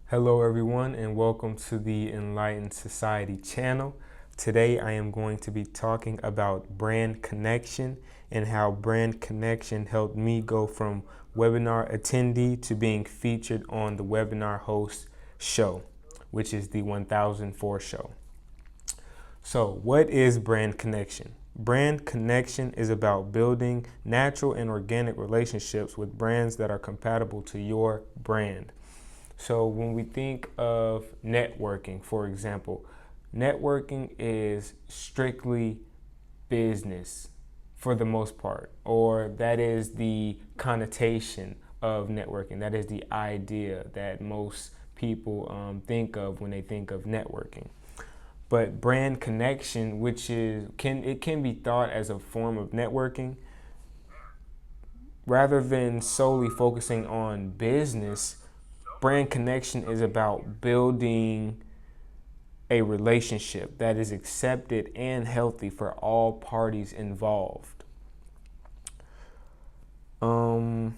Hello everyone and welcome to the Enlightened Society channel. Today I am going to be talking about brand connection and how brand connection helped me go from webinar attendee to being featured on the webinar host show, which is the 1004 show. So what is brand connection? Brand connection is about building natural and organic relationships with brands that are compatible to your brand. So when we think of networking, for example, networking is strictly business for the most part, or that is the connotation of networking. That is the idea that most people think of when they think of networking. But brand connection, which can be thought as a form of networking, rather than solely focusing on business. Brand connection is about building a relationship that is accepted and healthy for all parties involved. And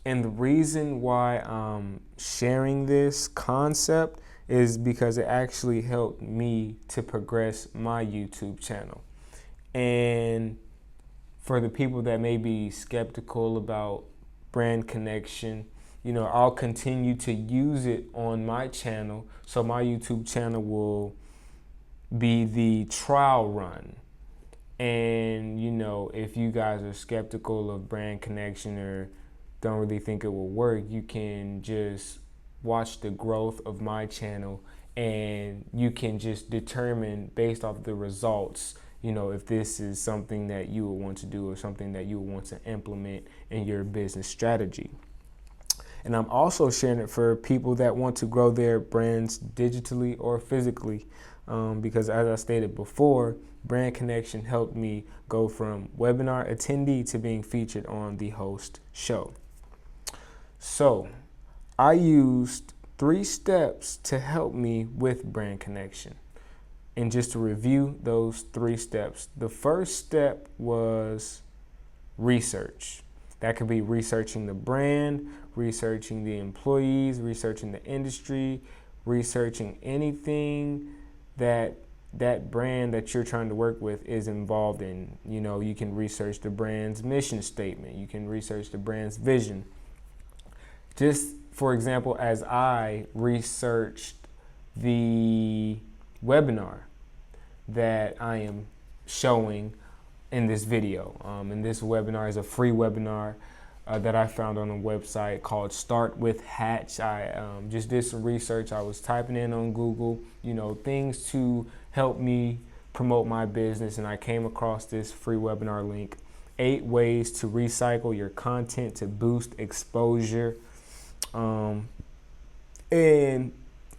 the reason why I'm sharing this concept is because it actually helped me to progress my YouTube channel. And for the people that may be skeptical about brand connection, I'll continue to use it on my channel. So my YouTube channel will be the trial run. And, if you guys are skeptical of brand connection or don't really think it will work, you can just watch the growth of my channel and you can just determine based off the results, if this is something that you would want to do or something that you would want to implement in your business strategy. And I'm also sharing it for people that want to grow their brands digitally or physically. Because as I stated before, brand connection helped me go from webinar attendee to being featured on the host show. So I used 3 steps to help me with brand connection. And just to review those 3 steps, the first step was research. That could be researching the brand, researching the employees, researching the industry, researching anything that brand that you're trying to work with is involved in. You can research the brand's mission statement. You can research the brand's vision. Just for example, as I researched the webinar that I am showing in this video. And this webinar is a free webinar that I found on a website called Start with Hatch. I just did some research. I was typing in on Google, things to help me promote my business. And I came across this free webinar link, 8 ways to recycle your content to boost exposure. And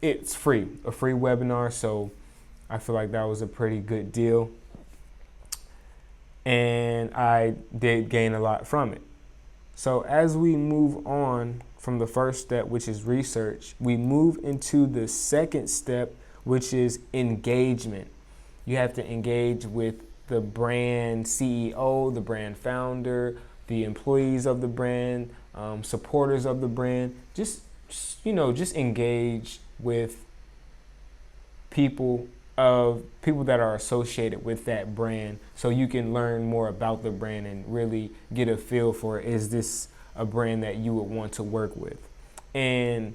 it's free, a free webinar. So I feel like that was a pretty good deal. And I did gain a lot from it. So as we move on from the first step, which is research, we move into the second step, which is engagement. You have to engage with the brand CEO, the brand founder, the employees of the brand, supporters of the brand. Just engage with people that are associated with that brand so you can learn more about the brand and really get a feel for, is this a brand that you would want to work with? And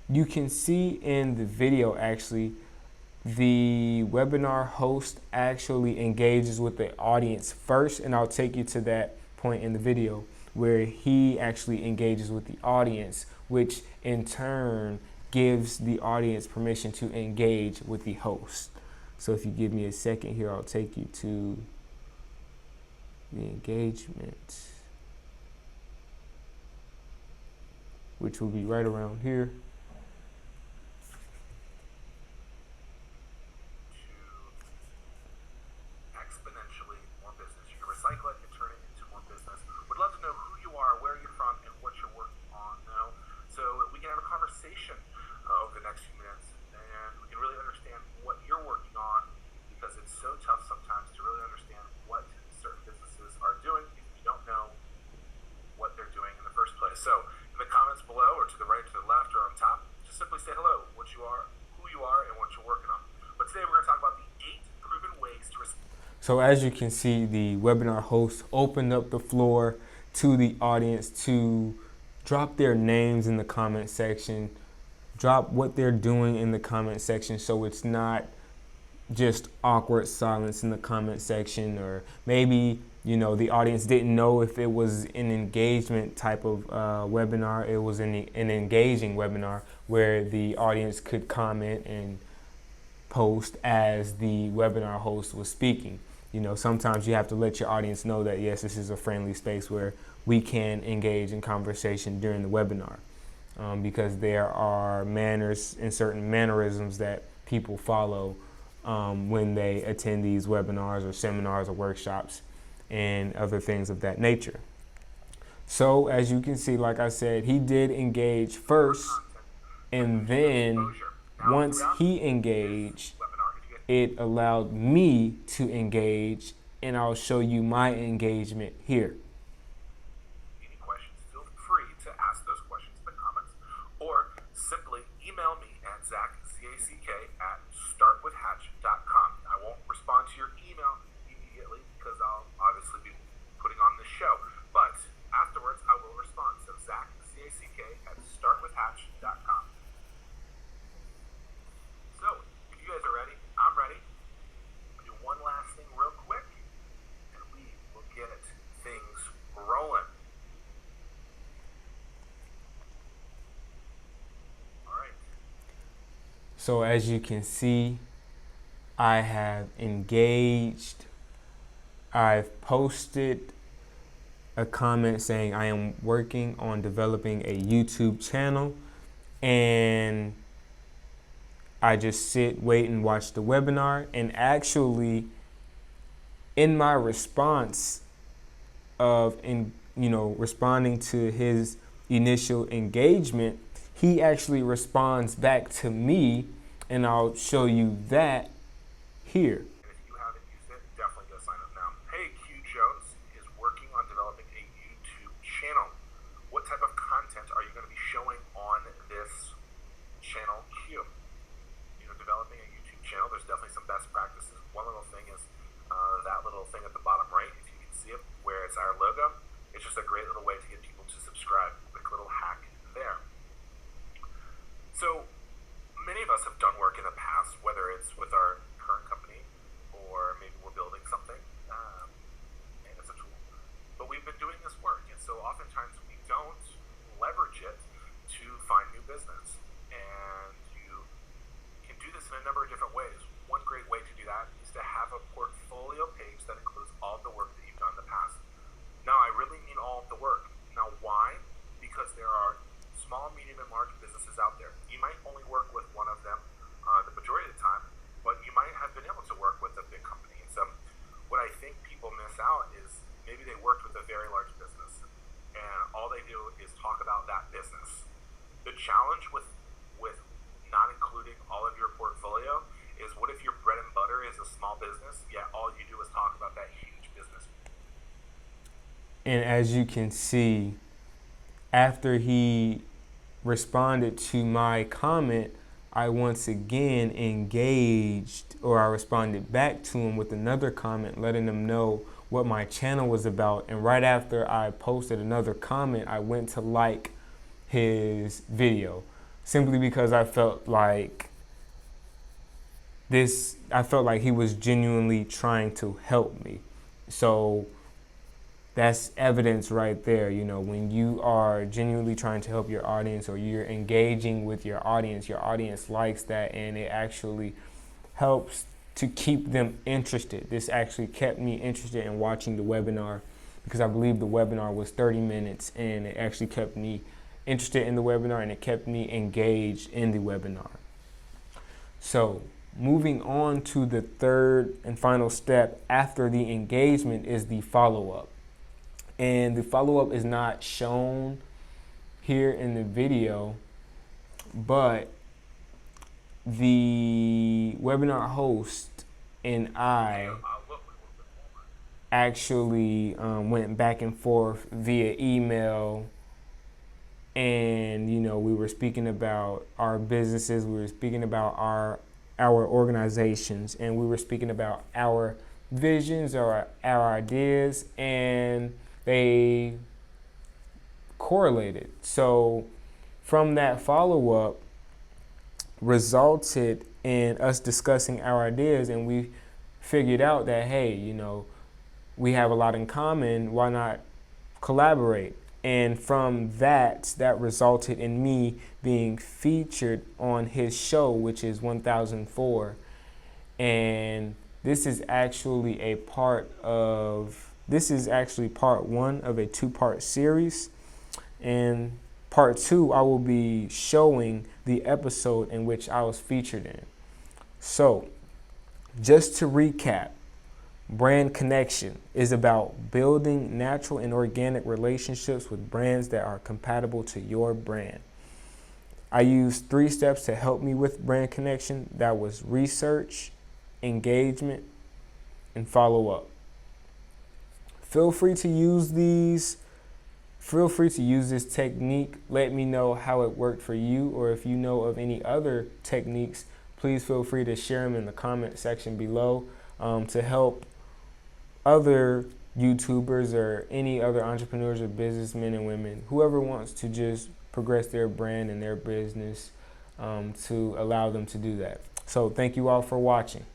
you can see in the video, actually, the webinar host actually engages with the audience first, and I'll take you to that point in the video where he actually engages with the audience, which in turn gives the audience permission to engage with the host. So if you give me a second here, I'll take you to the engagement, which will be right around here. Exponentially more business. You can recycle it and turn it into more business. Would love to know who you are, where you're from, and what you're working on now, so we can have a conversation over the next few minutes, and we can really understand what you're working on, because it's so tough sometimes to really understand what certain businesses are doing if you don't know what they're doing in the first place. So in the comments below, or to the right, to the left, So as you can see, the webinar host opened up the floor to the audience to drop their names in the comment section, drop what they're doing in the comment section, so it's not just awkward silence in the comment section, or maybe the audience didn't know if it was an engagement type of webinar. It was an engaging webinar where the audience could comment and post as the webinar host was speaking. Sometimes you have to let your audience know that yes, this is a friendly space where we can engage in conversation during the webinar, because there are manners and certain mannerisms that people follow when they attend these webinars or seminars or workshops and other things of that nature. So as you can see, like I said, he did engage first, and then once he engaged, it allowed me to engage, and I'll show you my engagement here. Any questions, feel free to ask those questions in the comments, or simply email me at zack@startwithhatch.com. I won't respond to your email immediately because I'll obviously be putting on this show, but afterwards I will respond. So zack@startwithhatch.com. So if you guys are ready, I'm ready. We'll do one last thing real quick, and we will get things rolling. All right. So as you can see, I have engaged. I've posted a comment saying I am working on developing a YouTube channel, and I just sit, wait, and watch the webinar. And actually, in my response of responding to his initial engagement, he actually responds back to me, and I'll show you that here. And if you haven't used it, definitely go sign up now. Hey, Q Jones is working on developing a YouTube channel. What type of content are you going to be showing on this channel, Q? Developing a YouTube channel, there's definitely some best practices. One little thing is that little thing at the bottom right, if you can see it, where it's our logo. It's just a great little way to get people to subscribe. Quick little hack there. So many of us have done work in the past, whether it's with our current company or maybe we're building something, and it's a tool. But we've been doing this work, and so oftentimes we don't leverage it to find new business. And you can do this in a number of different ways. One great way to do that is to have a portfolio page that includes all of the work that you've done in the past. Now, I really mean all of the work. Now, why? Because there are small, medium, and large businesses out there. You might only work with one of them the majority of the time, but you might have been able to work with a big company. And so what I think people miss out is maybe they worked with a very large business, and all they do is talk about that business. The challenge with not including all of your portfolio is, what if your bread and butter is a small business, yet all you do is talk about that huge business? And as you can see, after he responded to my comment, I once again engaged, or I responded back to him with another comment letting him know what my channel was about. And right after I posted another comment, I went to like his video, simply because I felt like he was genuinely trying to help me. So that's evidence right there. When you are genuinely trying to help your audience, or you're engaging with your audience likes that, and it actually helps to keep them interested. This actually kept me interested in watching the webinar, because I believe the webinar was 30 minutes, and it actually kept me interested in the webinar, and it kept me engaged in the webinar. So moving on to the third and final step after the engagement is the follow-up. And the follow-up is not shown here in the video, but the webinar host and I actually went back and forth via email, and we were speaking about our businesses, we were speaking about our organizations, and we were speaking about our visions or our ideas, and they correlated. So from that follow-up resulted in us discussing our ideas, and we figured out that, hey, we have a lot in common. Why not collaborate? And from that resulted in me being featured on his show, which is 1004. And this is actually part one of a 2-part series. And part 2, I will be showing the episode in which I was featured in. So, just to recap, Brand Connection is about building natural and organic relationships with brands that are compatible to your brand. I used 3 steps to help me with Brand Connection. That was research, engagement, and follow up. Feel free to use this technique. Let me know how it worked for you, or if you know of any other techniques, please feel free to share them in the comment section below to help other YouTubers or any other entrepreneurs or businessmen and women, whoever wants to just progress their brand and their business, to allow them to do that. So thank you all for watching.